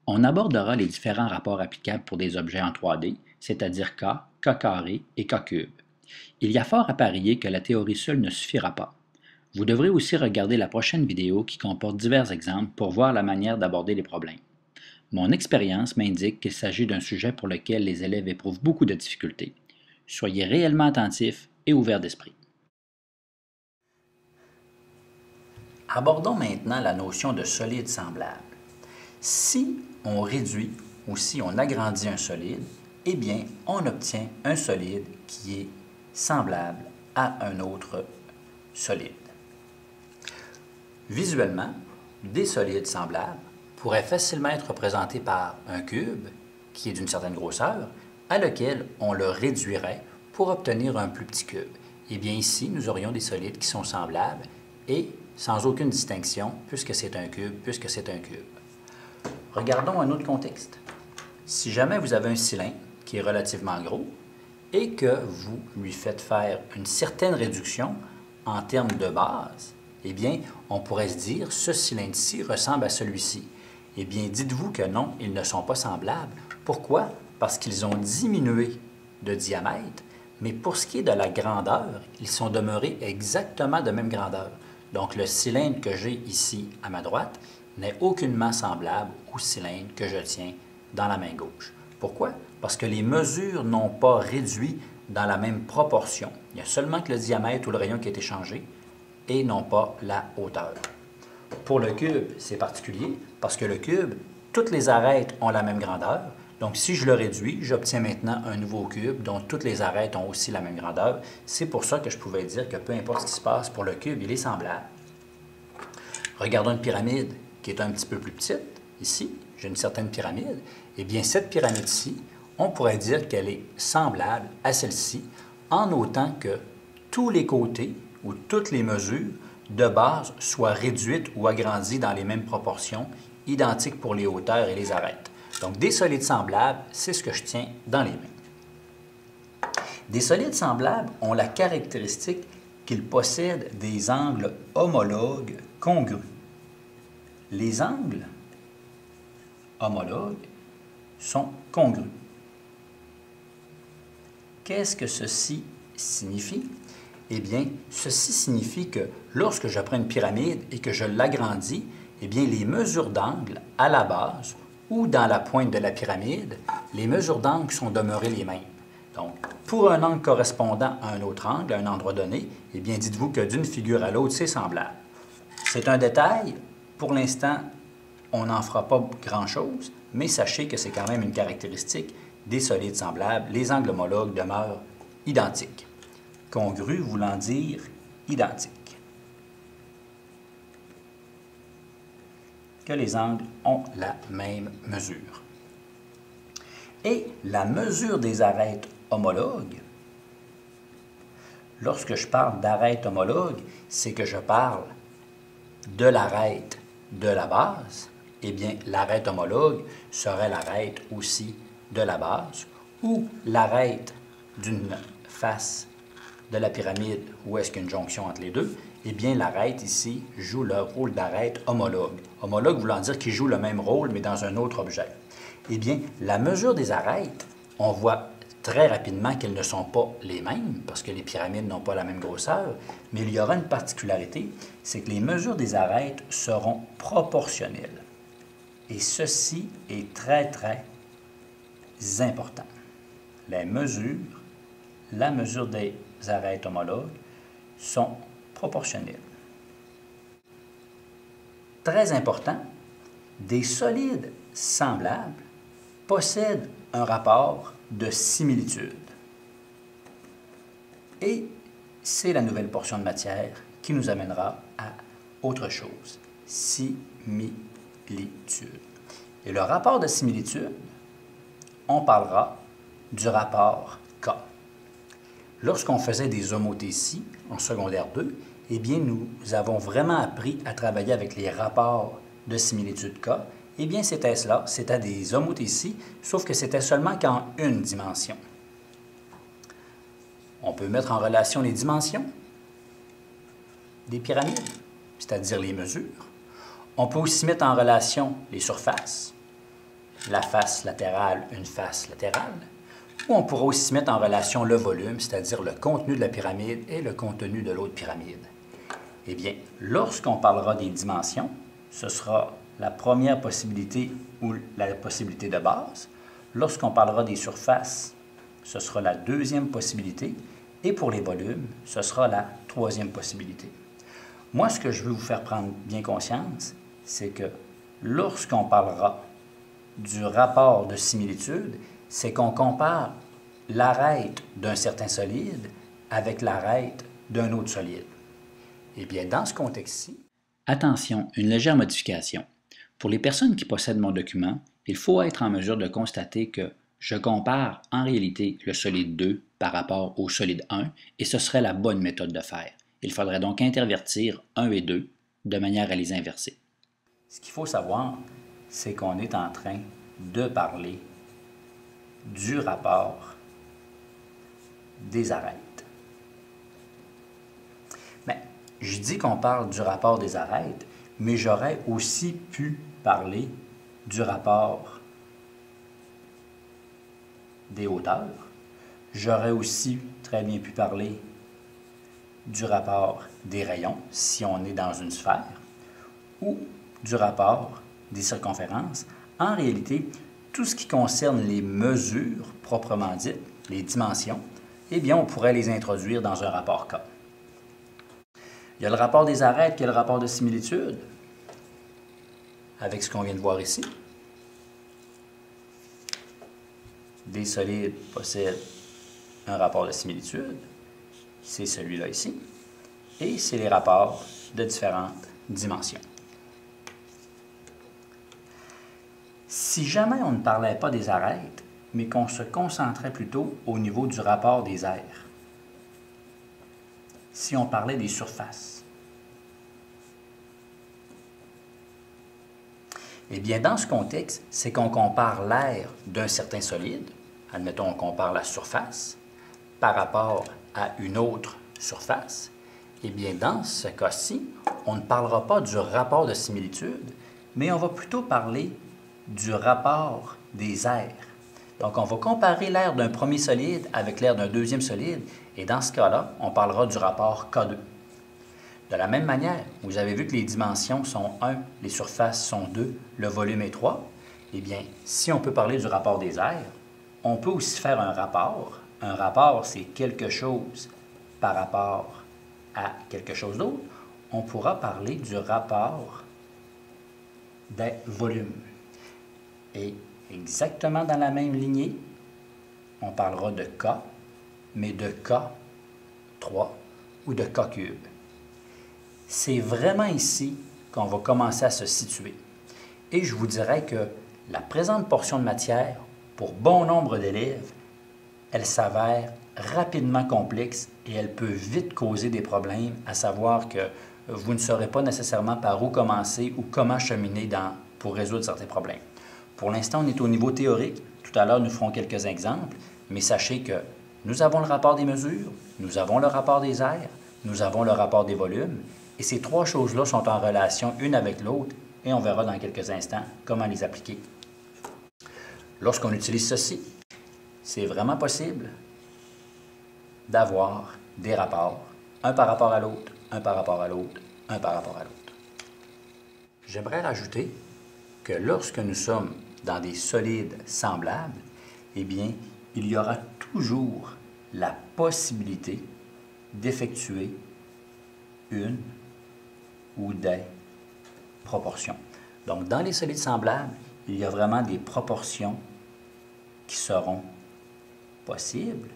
On abordera les différents rapports applicables pour des objets en 3D, c'est-à-dire K, K carré et K cube. Il y a fort à parier que la théorie seule ne suffira pas. Vous devrez aussi regarder la prochaine vidéo qui comporte divers exemples pour voir la manière d'aborder les problèmes. Mon expérience m'indique qu'il s'agit d'un sujet pour lequel les élèves éprouvent beaucoup de difficultés. Soyez réellement attentifs et ouverts d'esprit. Abordons maintenant la notion de solide semblable. Si on réduit ou si on agrandit un solide, eh bien, on obtient un solide qui est semblable à un autre solide. Visuellement, des solides semblables pourraient facilement être représentés par un cube qui est d'une certaine grosseur, à lequel on le réduirait pour obtenir un plus petit cube. Eh bien ici, nous aurions des solides qui sont semblables et sans aucune distinction, puisque c'est un cube. Regardons un autre contexte. Si jamais vous avez un cylindre qui est relativement gros et que vous lui faites faire une certaine réduction en termes de base, eh bien, on pourrait se dire, ce cylindre-ci ressemble à celui-ci. Eh bien, dites-vous que non, ils ne sont pas semblables. Pourquoi? Parce qu'ils ont diminué de diamètre, mais pour ce qui est de la grandeur, ils sont demeurés exactement de même grandeur. Donc, le cylindre que j'ai ici à ma droite n'est aucunement semblable au cylindre que je tiens dans la main gauche. Pourquoi? Parce que les mesures n'ont pas réduit dans la même proportion. Il y a seulement que le diamètre ou le rayon qui a été changé et non pas la hauteur. Pour le cube, c'est particulier parce que le cube, toutes les arêtes ont la même grandeur. Donc, si je le réduis, j'obtiens maintenant un nouveau cube dont toutes les arêtes ont aussi la même grandeur. C'est pour ça que je pouvais dire que peu importe ce qui se passe pour le cube, il est semblable. Regardons une pyramide qui est un petit peu plus petite. Ici, j'ai une certaine pyramide. Eh bien, cette pyramide-ci, on pourrait dire qu'elle est semblable à celle-ci en notant que tous les côtés ou toutes les mesures de base soient réduites ou agrandies dans les mêmes proportions, identiques pour les hauteurs et les arêtes. Donc, des solides semblables, c'est ce que je tiens dans les mains. Des solides semblables ont la caractéristique qu'ils possèdent des angles homologues congrus. Les angles homologues sont congrus. Qu'est-ce que ceci signifie? Eh bien, ceci signifie que lorsque je prends une pyramide et que je l'agrandis, eh bien, les mesures d'angle à la base ou dans la pointe de la pyramide, les mesures d'angle sont demeurées les mêmes. Donc, pour un angle correspondant à un autre angle, à un endroit donné, eh bien, dites-vous que d'une figure à l'autre, c'est semblable. C'est un détail. Pour l'instant, on n'en fera pas grand-chose, mais sachez que c'est quand même une caractéristique des solides semblables. Les angles homologues demeurent identiques. Congru voulant dire identique. Que les angles ont la même mesure. Et la mesure des arêtes homologues, lorsque je parle d'arête homologue, c'est que je parle de l'arête de la base. Eh bien, l'arête homologue serait l'arête aussi de la base, ou l'arête d'une face de la pyramide où est-ce qu'il y a une jonction entre les deux. Eh bien, l'arête ici joue le rôle d'arête homologue. Homologue voulant dire qu'il joue le même rôle, mais dans un autre objet. Eh bien, la mesure des arêtes, on voit très rapidement qu'elles ne sont pas les mêmes, parce que les pyramides n'ont pas la même grosseur, mais il y aura une particularité, c'est que les mesures des arêtes seront proportionnelles. Et ceci est très, très important. La mesure des arêtes homologues sont proportionnelles. Très important, des solides semblables possèdent un rapport de similitude. Et c'est la nouvelle portion de matière qui nous amènera à autre chose, similitude. Et le rapport de similitude, on parlera du rapport K. Lorsqu'on faisait des homothéties en secondaire 2, eh bien, nous avons vraiment appris à travailler avec les rapports de similitude K. Eh bien, c'était cela, c'était des homothéties, sauf que c'était seulement qu'en une dimension. On peut mettre en relation les dimensions des pyramides, c'est-à-dire les mesures. On peut aussi mettre en relation les surfaces, la face latérale, une face latérale. Ou on pourra aussi mettre en relation le volume, c'est-à-dire le contenu de la pyramide et le contenu de l'autre pyramide. Eh bien, lorsqu'on parlera des dimensions, ce sera la première possibilité ou la possibilité de base. Lorsqu'on parlera des surfaces, ce sera la deuxième possibilité. Et pour les volumes, ce sera la troisième possibilité. Moi, ce que je veux vous faire prendre bien conscience, c'est que lorsqu'on parlera du rapport de similitude, c'est qu'on compare l'arête d'un certain solide avec l'arête d'un autre solide. Eh bien, dans ce contexte-ci, attention, une légère modification. Pour les personnes qui possèdent mon document, il faut être en mesure de constater que je compare en réalité le solide 2 par rapport au solide 1 et ce serait la bonne méthode de faire. Il faudrait donc intervertir 1 et 2 de manière à les inverser. Ce qu'il faut savoir, c'est qu'on est en train de parler du rapport des arêtes. Mais je dis qu'on parle du rapport des arêtes, mais j'aurais aussi pu parler du rapport des hauteurs. J'aurais aussi très bien pu parler du rapport des rayons, si on est dans une sphère, ou du rapport des circonférences. En réalité, tout ce qui concerne les mesures proprement dites, les dimensions, eh bien, on pourrait les introduire dans un rapport K. Il y a le rapport des arêtes qui est le rapport de similitude, avec ce qu'on vient de voir ici. Des solides possèdent un rapport de similitude, c'est celui-là ici, et c'est les rapports de différentes dimensions. Si jamais on ne parlait pas des arêtes, mais qu'on se concentrait plutôt au niveau du rapport des aires, si on parlait des surfaces, eh bien, dans ce contexte, c'est qu'on compare l'air d'un certain solide, admettons, on compare la surface, par rapport à une autre surface, eh bien, dans ce cas-ci, on ne parlera pas du rapport de similitude, mais on va plutôt parler du rapport des aires. Donc, on va comparer l'air d'un premier solide avec l'air d'un deuxième solide, et dans ce cas-là, on parlera du rapport K2. De la même manière, vous avez vu que les dimensions sont 1, les surfaces sont 2, le volume est 3. Eh bien, si on peut parler du rapport des aires, on peut aussi faire un rapport. Un rapport, c'est quelque chose par rapport à quelque chose d'autre. On pourra parler du rapport des volumes. Et exactement dans la même lignée, on parlera de K, mais de K3 ou de K cube. C'est vraiment ici qu'on va commencer à se situer. Et je vous dirais que la présente portion de matière, pour bon nombre d'élèves, elle s'avère rapidement complexe et elle peut vite causer des problèmes, à savoir que vous ne saurez pas nécessairement par où commencer ou comment cheminer pour résoudre certains problèmes. Pour l'instant, on est au niveau théorique. Tout à l'heure, nous ferons quelques exemples, mais sachez que nous avons le rapport des mesures, nous avons le rapport des aires, nous avons le rapport des volumes, et ces trois choses-là sont en relation une avec l'autre, et on verra dans quelques instants comment les appliquer. Lorsqu'on utilise ceci, c'est vraiment possible d'avoir des rapports, un par rapport à l'autre, un par rapport à l'autre, un par rapport à l'autre. J'aimerais rajouter que lorsque nous sommes dans des solides semblables, eh bien, il y aura toujours la possibilité d'effectuer une ou des proportions. Donc, dans les solides semblables, il y a vraiment des proportions qui seront possibles.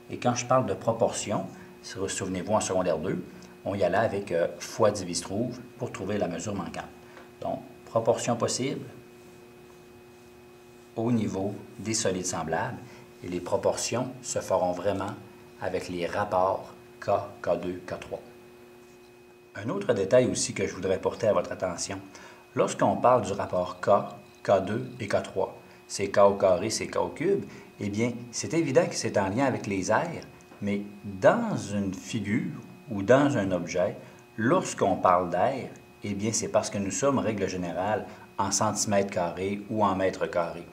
Et quand je parle de proportions, souvenez-vous, en secondaire 2, on y allait avec fois divise trouve pour trouver la mesure manquante. Donc, proportions possibles au niveau des solides semblables. Et les proportions se feront vraiment avec les rapports K, K2, K3. Un autre détail aussi que je voudrais porter à votre attention, lorsqu'on parle du rapport K, K2 et K3, c'est K au carré, c'est K au cube, eh bien, c'est évident que c'est en lien avec les aires, mais dans une figure ou dans un objet, lorsqu'on parle d'air, eh bien, c'est parce que nous sommes, règle générale, en centimètres carrés ou en mètres carrés.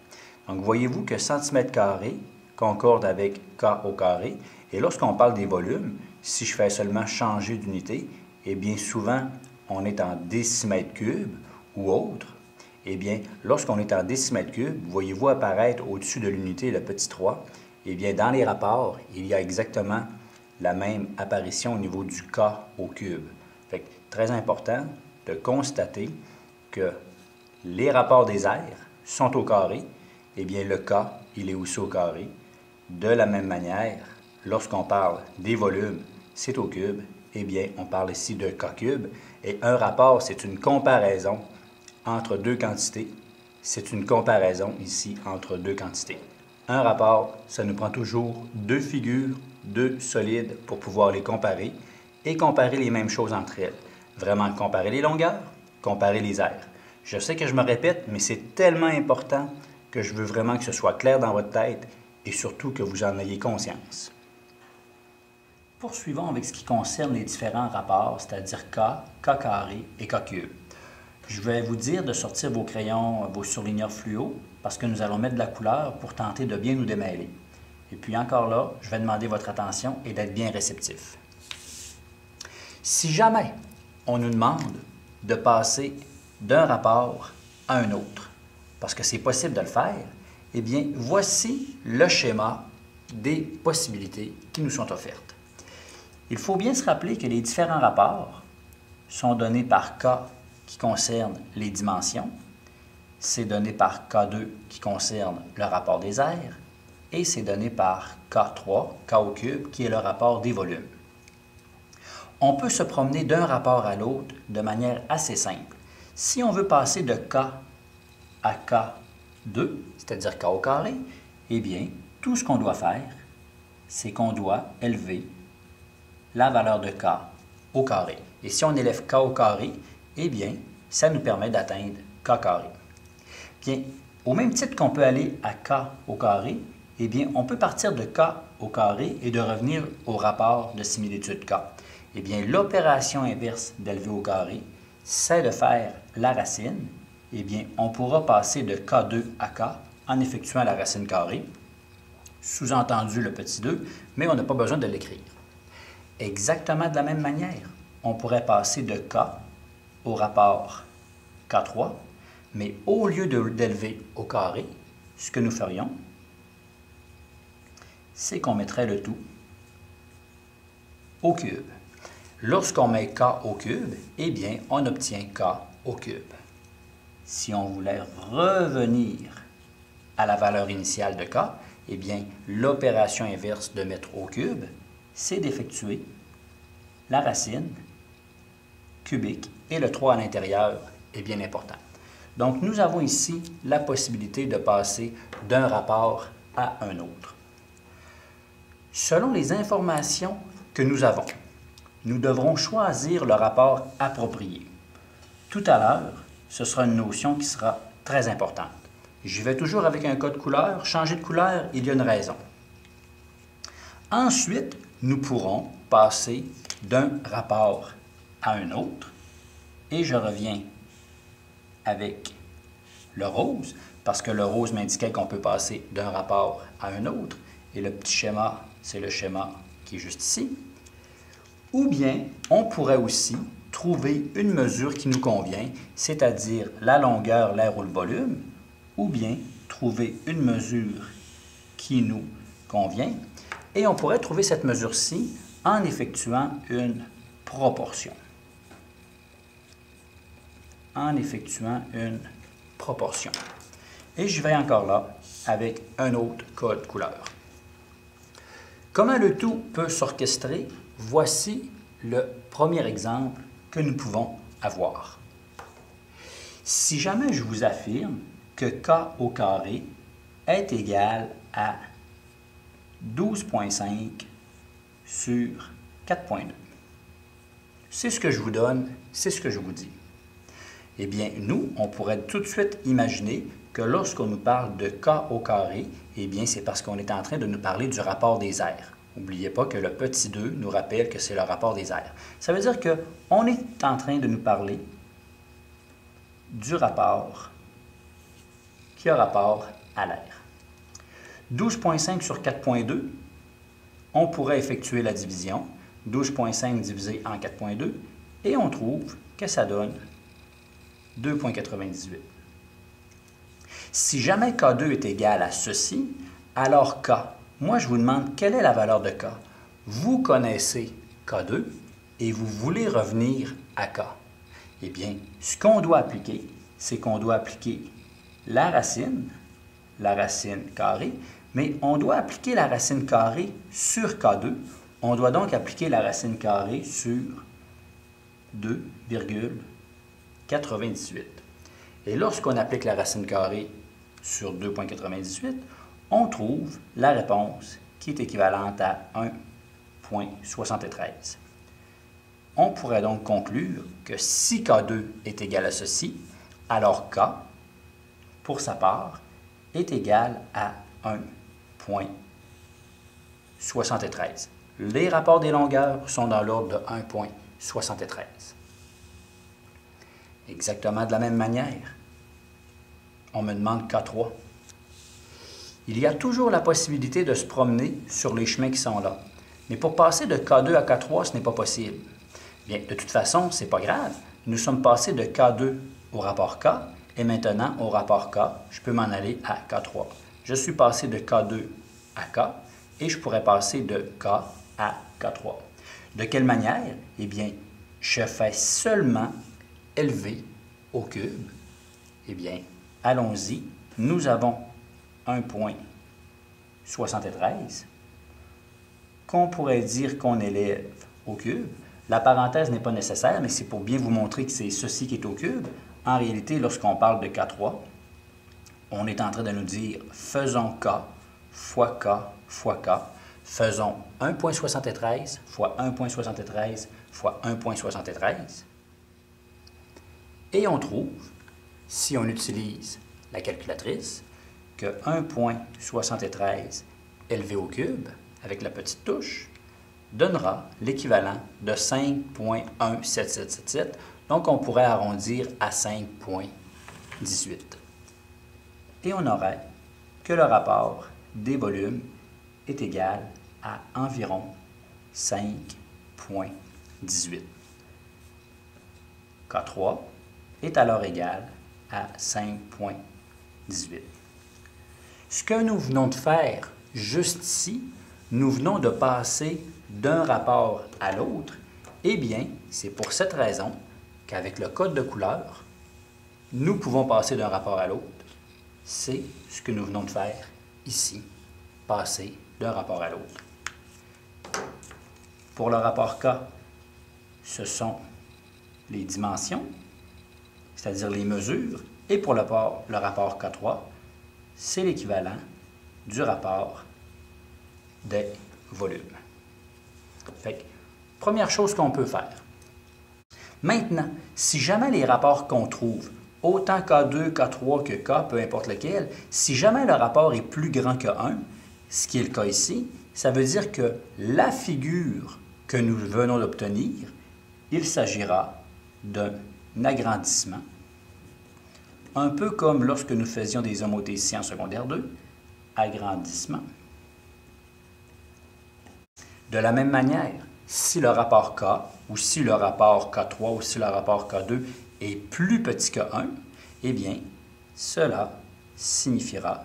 Donc, voyez-vous que centimètres carrés concorde avec K au carré. Et lorsqu'on parle des volumes, si je fais seulement changer d'unité, eh bien souvent, on est en décimètres cubes ou autre. Eh bien, lorsqu'on est en décimètres cubes, voyez-vous apparaître au-dessus de l'unité le petit 3. Eh bien, dans les rapports, il y a exactement la même apparition au niveau du K au cube. Fait que, très important de constater que les rapports des aires sont au carré. Eh bien, le K, il est aussi au carré. De la même manière, lorsqu'on parle des volumes, c'est au cube. Eh bien, on parle ici de K cube. Et un rapport, c'est une comparaison entre deux quantités. C'est une comparaison ici entre deux quantités. Un rapport, ça nous prend toujours deux figures, deux solides pour pouvoir les comparer et comparer les mêmes choses entre elles. Vraiment comparer les longueurs, comparer les aires. Je sais que je me répète, mais c'est tellement important que je veux vraiment que ce soit clair dans votre tête et surtout que vous en ayez conscience. Poursuivons avec ce qui concerne les différents rapports, c'est-à-dire K, K carré et K cube. Je vais vous dire de sortir vos crayons, vos surligneurs fluo, parce que nous allons mettre de la couleur pour tenter de bien nous démêler. Et puis encore là, je vais demander votre attention et d'être bien réceptif. Si jamais on nous demande de passer d'un rapport à un autre, parce que c'est possible de le faire, eh bien, voici le schéma des possibilités qui nous sont offertes. Il faut bien se rappeler que les différents rapports sont donnés par K qui concerne les dimensions, c'est donné par K2 qui concerne le rapport des aires, et c'est donné par K3, K au cube, qui est le rapport des volumes. On peut se promener d'un rapport à l'autre de manière assez simple. Si on veut passer de K à K2, c'est-à-dire K au carré, eh bien, tout ce qu'on doit faire, c'est qu'on doit élever la valeur de K au carré. Et si on élève K au carré, eh bien, ça nous permet d'atteindre K carré. Bien, au même titre qu'on peut aller à K au carré, eh bien, on peut partir de K au carré et de revenir au rapport de similitude K. Eh bien, l'opération inverse d'élever au carré, c'est de faire la racine. Eh bien, on pourra passer de K2 à K en effectuant la racine carrée, sous-entendu le petit 2, mais on n'a pas besoin de l'écrire. Exactement de la même manière, on pourrait passer de K au rapport K3, mais au lieu d'élever au carré, ce que nous ferions, c'est qu'on mettrait le tout au cube. Lorsqu'on met K au cube, eh bien, on obtient K au cube. Si on voulait revenir à la valeur initiale de K, eh bien, l'opération inverse de mettre au cube, c'est d'effectuer la racine cubique et le 3 à l'intérieur est bien important. Donc, nous avons ici la possibilité de passer d'un rapport à un autre. Selon les informations que nous avons, nous devrons choisir le rapport approprié. Tout à l'heure, ce sera une notion qui sera très importante. J'y vais toujours avec un code couleur. Changer de couleur, il y a une raison. Ensuite, nous pourrons passer d'un rapport à un autre. Et je reviens avec le rose, parce que le rose m'indiquait qu'on peut passer d'un rapport à un autre. Et le petit schéma, c'est le schéma qui est juste ici. Ou bien, on pourrait aussi trouver une mesure qui nous convient, c'est-à-dire la longueur, l'aire ou le volume, ou bien trouver une mesure qui nous convient. Et on pourrait trouver cette mesure-ci en effectuant une proportion. En effectuant une proportion. Et je vais encore là avec un autre code couleur. Comment le tout peut s'orchestrer? Voici le premier exemple que nous pouvons avoir. Si jamais je vous affirme que K au carré est égal à 12,5 sur 4,2, c'est ce que je vous donne, c'est ce que je vous dis. Eh bien, nous, on pourrait tout de suite imaginer que lorsqu'on nous parle de K au carré, eh bien, c'est parce qu'on est en train de nous parler du rapport des aires. N'oubliez pas que le petit 2 nous rappelle que c'est le rapport des aires. Ça veut dire qu'on est en train de nous parler du rapport qui a rapport à l'air. 12,5 sur 4,2, on pourrait effectuer la division. 12,5 divisé en 4,2 et on trouve que ça donne 2,98. Si jamais K2 est égal à ceci, alors K, moi je vous demande quelle est la valeur de K. Vous connaissez K2 et vous voulez revenir à K. Eh bien, ce qu'on doit appliquer, c'est qu'on doit appliquer la racine carrée, mais on doit appliquer la racine carrée sur K2. On doit donc appliquer la racine carrée sur 2,98. Et lorsqu'on applique la racine carrée sur 2,98, on trouve la réponse qui est équivalente à 1,73. On pourrait donc conclure que si K2 est égal à ceci, alors K, pour sa part, est égal à 1,73. Les rapports des longueurs sont dans l'ordre de 1,73. Exactement de la même manière, on me demande K3. Il y a toujours la possibilité de se promener sur les chemins qui sont là. Mais pour passer de K2 à K3, ce n'est pas possible. Bien, de toute façon, ce n'est pas grave. Nous sommes passés de K2 au rapport K, et maintenant, au rapport K, je peux m'en aller à K3. Je suis passé de K2 à K, et je pourrais passer de K à K3. De quelle manière? Eh bien, je fais seulement LV au cube. Eh bien, allons-y. Nous avons 1,73 qu'on pourrait dire qu'on élève au cube. La parenthèse n'est pas nécessaire, mais c'est pour bien vous montrer que c'est ceci qui est au cube. En réalité, lorsqu'on parle de K3, on est en train de nous dire faisons K fois K fois K. Faisons 1,73 fois 1,73 fois 1,73. Et on trouve, si on utilise la calculatrice, que 1,73 élevé au cube, avec la petite touche, donnera l'équivalent de 5,17777. Donc, on pourrait arrondir à 5,18. Et on aurait que le rapport des volumes est égal à environ 5,18. K3 est alors égal à 5,18. Ce que nous venons de faire juste ici, nous venons de passer d'un rapport à l'autre. Eh bien, c'est pour cette raison qu'avec le code de couleur, nous pouvons passer d'un rapport à l'autre. C'est ce que nous venons de faire ici, passer d'un rapport à l'autre. Pour le rapport K, ce sont les dimensions, c'est-à-dire les mesures, et pour le rapport K3, c'est l'équivalent du rapport des volumes. Fait que, première chose qu'on peut faire. Maintenant, si jamais les rapports qu'on trouve, autant K2, K3 que K, peu importe lequel, si jamais le rapport est plus grand que 1, ce qui est le cas ici, ça veut dire que la figure que nous venons d'obtenir, il s'agira d'un agrandissement, un peu comme lorsque nous faisions des homothéties en secondaire 2, agrandissement. De la même manière, si le rapport K, ou si le rapport K3, ou si le rapport K2 est plus petit que 1, eh bien, cela signifiera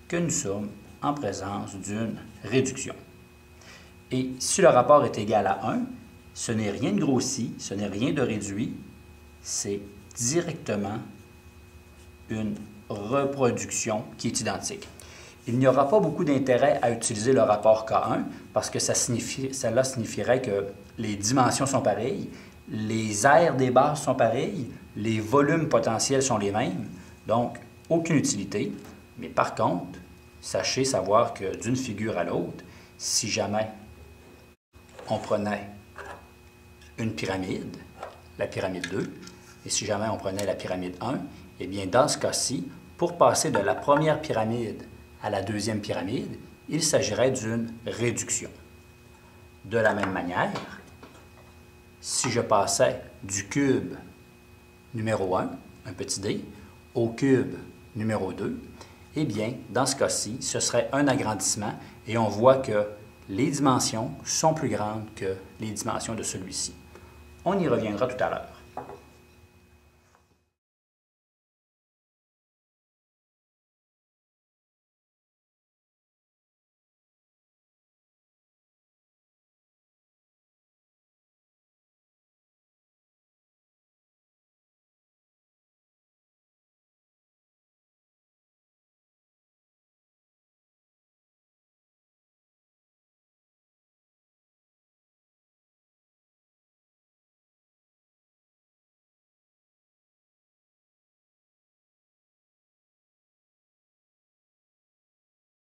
que nous sommes en présence d'une réduction. Et si le rapport est égal à 1, ce n'est rien de grossi, ce n'est rien de réduit, c'est directement une reproduction qui est identique. Il n'y aura pas beaucoup d'intérêt à utiliser le rapport K1 parce que cela signifierait que les dimensions sont pareilles, les aires des bases sont pareilles, les volumes potentiels sont les mêmes, donc aucune utilité. Mais par contre, sachez savoir que d'une figure à l'autre, si jamais on prenait une pyramide, la pyramide 2, et si jamais on prenait la pyramide 1, eh bien dans ce cas-ci, pour passer de la première pyramide à la deuxième pyramide, il s'agirait d'une réduction. De la même manière, si je passais du cube numéro 1, un petit d, au cube numéro 2, eh bien, dans ce cas-ci, ce serait un agrandissement et on voit que les dimensions sont plus grandes que les dimensions de celui-ci. On y reviendra tout à l'heure.